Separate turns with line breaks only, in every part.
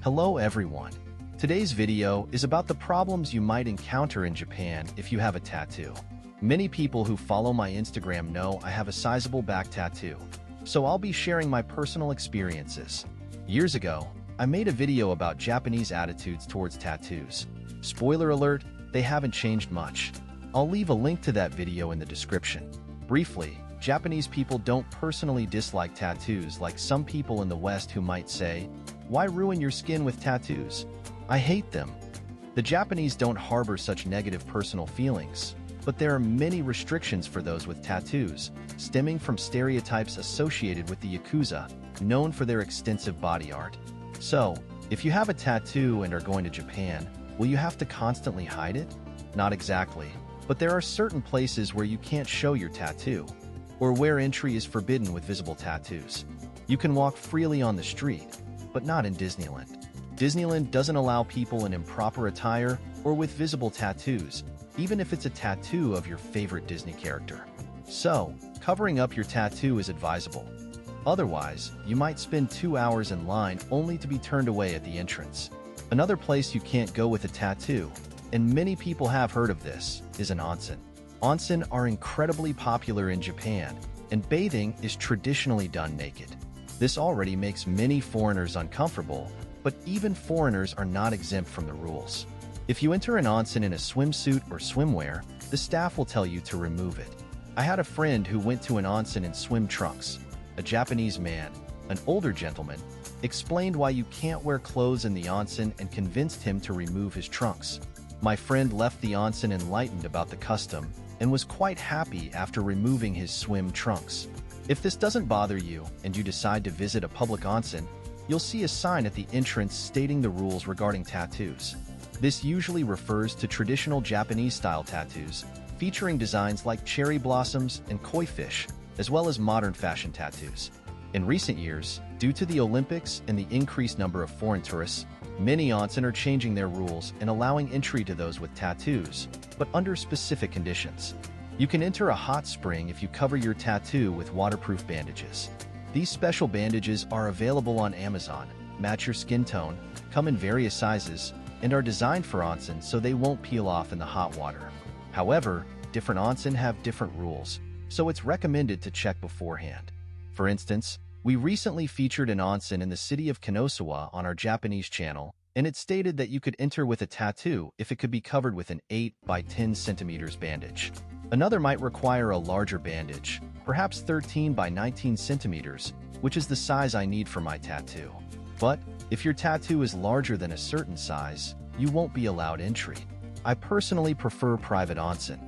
Hello everyone. Today's video is about the problems you might encounter in Japan if you have a tattoo. Many people who follow my Instagram know I have a sizable back tattoo, so I'll be sharing my personal experiences. Years ago, I made a video about Japanese attitudes towards tattoos. Spoiler alert, they haven't changed much. I'll leave a link to that video in the description. Briefly, Japanese people don't personally dislike tattoos like some people in the West who might say, "Why ruin your skin with tattoos? I hate them." The Japanese don't harbor such negative personal feelings, but there are many restrictions for those with tattoos, stemming from stereotypes associated with the Yakuza, known for their extensive body art. So, if you have a tattoo and are going to Japan, will you have to constantly hide it? Not exactly, but there are certain places where you can't show your tattoo, or where entry is forbidden with visible tattoos. You can walk freely on the street, but not in Disneyland. Disneyland doesn't allow people in improper attire or with visible tattoos, even if it's a tattoo of your favorite Disney character. So, covering up your tattoo is advisable. Otherwise, you might spend 2 hours in line only to be turned away at the entrance. Another place you can't go with a tattoo, and many people have heard of this, is an onsen. Onsen are incredibly popular in Japan, and bathing is traditionally done naked. This already makes many foreigners uncomfortable, but even foreigners are not exempt from the rules. If you enter an onsen in a swimsuit or swimwear, the staff will tell you to remove it. I had a friend who went to an onsen in swim trunks. A Japanese man, an older gentleman, explained why you can't wear clothes in the onsen and convinced him to remove his trunks. My friend left the onsen enlightened about the custom and was quite happy after removing his swim trunks. If this doesn't bother you and you decide to visit a public onsen, you'll see a sign at the entrance stating the rules regarding tattoos. This usually refers to traditional Japanese-style tattoos, featuring designs like cherry blossoms and koi fish, as well as modern fashion tattoos. In recent years, due to the Olympics and the increased number of foreign tourists, many onsen are changing their rules and allowing entry to those with tattoos, but under specific conditions. You can enter a hot spring if you cover your tattoo with waterproof bandages. These special bandages are available on Amazon, match your skin tone, come in various sizes, and are designed for onsen so they won't peel off in the hot water. However, different onsen have different rules, so it's recommended to check beforehand. For instance, we recently featured an onsen in the city of Kanosawa on our Japanese channel, and it stated that you could enter with a tattoo if it could be covered with an 8 by 10 centimeters bandage. Another might require a larger bandage, perhaps 13 by 19 centimeters, which is the size I need for my tattoo. But if your tattoo is larger than a certain size, you won't be allowed entry. I personally prefer private onsen.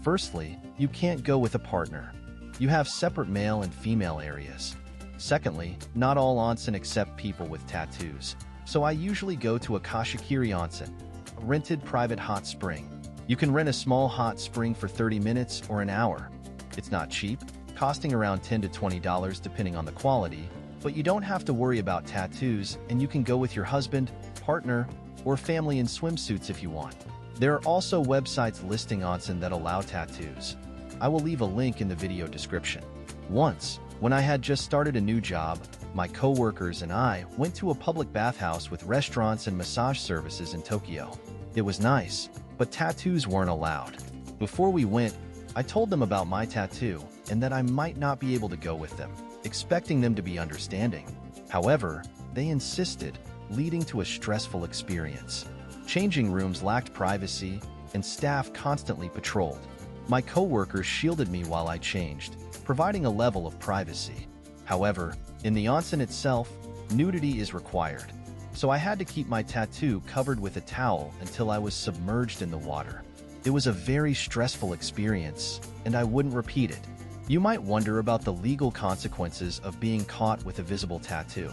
Firstly, you can't go with a partner. You have separate male and female areas. Secondly, not all onsen accept people with tattoos, so I usually go to a kashikiri onsen, a rented private hot spring. You can rent a small hot spring for 30 minutes or an hour. It's not cheap, costing around $10 to $20 depending on the quality, but you don't have to worry about tattoos and you can go with your husband, partner, or family in swimsuits if you want. There are also websites listing onsen that allow tattoos. I will leave a link in the video description. Once, when I had just started a new job, my co-workers and I went to a public bathhouse with restaurants and massage services in Tokyo. It was nice, but tattoos weren't allowed. Before we went, I told them about my tattoo and that I might not be able to go with them, expecting them to be understanding. However, they insisted, leading to a stressful experience. Changing rooms lacked privacy, and staff constantly patrolled. My co-workers shielded me while I changed, providing a level of privacy. However, in the onsen itself, nudity is required, so I had to keep my tattoo covered with a towel until I was submerged in the water. It was a very stressful experience, and I wouldn't repeat it. You might wonder about the legal consequences of being caught with a visible tattoo.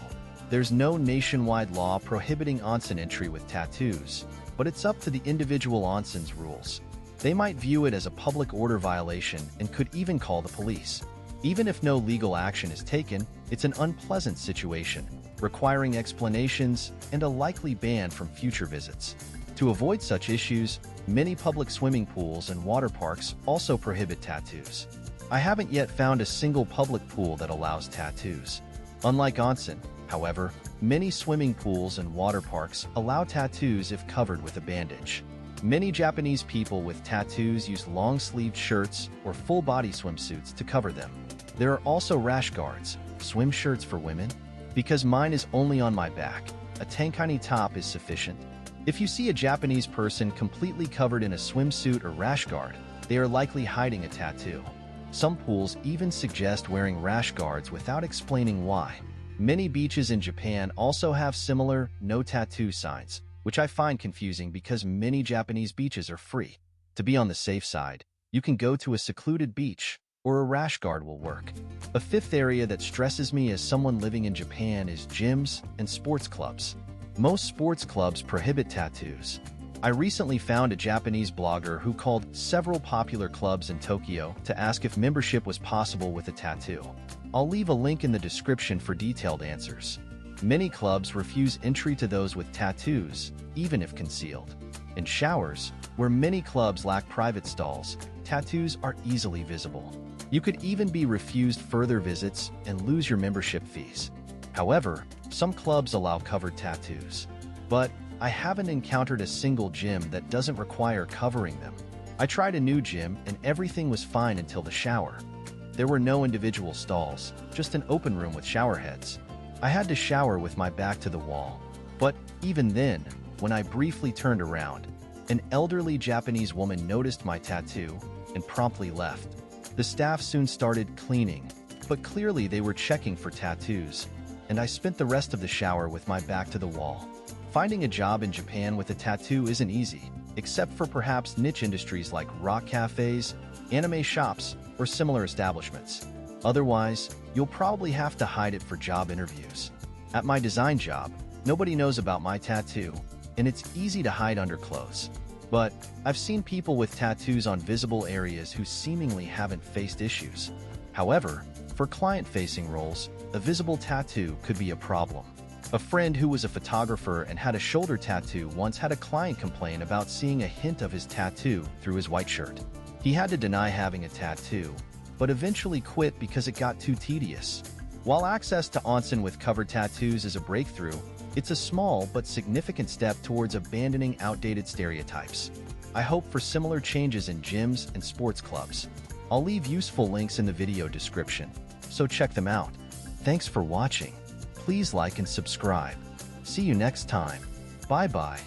There's no nationwide law prohibiting onsen entry with tattoos, but it's up to the individual onsen's rules. They might view it as a public order violation and could even call the police. Even if no legal action is taken, it's an unpleasant situation, requiring explanations and a likely ban from future visits. To avoid such issues, many public swimming pools and water parks also prohibit tattoos. I haven't yet found a single public pool that allows tattoos. Unlike onsen, However, many swimming pools and water parks allow tattoos if covered with a bandage. Many Japanese people with tattoos use long-sleeved shirts or full-body swimsuits to cover them. There are also rash guards, swim shirts for women. Because mine is only on my back, a tankini top is sufficient. If you see a Japanese person completely covered in a swimsuit or rash guard, they are likely hiding a tattoo. Some pools even suggest wearing rash guards without explaining why. Many beaches in Japan also have similar no tattoo signs, which I find confusing because many Japanese beaches are free. To be on the safe side, you can go to a secluded beach, or a rash guard will work. A fifth area that stresses me as someone living in Japan is gyms and sports clubs. Most sports clubs prohibit tattoos. I recently found a Japanese blogger who called several popular clubs in Tokyo to ask if membership was possible with a tattoo. I'll leave a link in the description for detailed answers. Many clubs refuse entry to those with tattoos, even if concealed. In showers, where many clubs lack private stalls, tattoos are easily visible. You could even be refused further visits and lose your membership fees. However, some clubs allow covered tattoos. But I haven't encountered a single gym that doesn't require covering them. I tried a new gym and everything was fine until the shower. There were no individual stalls, just an open room with shower heads. I had to shower with my back to the wall. But even then, when I briefly turned around, an elderly Japanese woman noticed my tattoo and promptly left. The staff soon started cleaning, but clearly they were checking for tattoos, and I spent the rest of the shower with my back to the wall. Finding a job in Japan with a tattoo isn't easy, except for perhaps niche industries like rock cafes, anime shops, or similar establishments. Otherwise, you'll probably have to hide it for job interviews. At my design job, nobody knows about my tattoo, and it's easy to hide under clothes. But I've seen people with tattoos on visible areas who seemingly haven't faced issues. However, for client-facing roles, a visible tattoo could be a problem. A friend who was a photographer and had a shoulder tattoo once had a client complain about seeing a hint of his tattoo through his white shirt. He had to deny having a tattoo, but eventually quit because it got too tedious. While access to onsen with covered tattoos is a breakthrough, it's a small but significant step towards abandoning outdated stereotypes. I hope for similar changes in gyms and sports clubs. I'll leave useful links in the video description, so check them out. Thanks for watching. Please like and subscribe. See you next time. Bye-bye.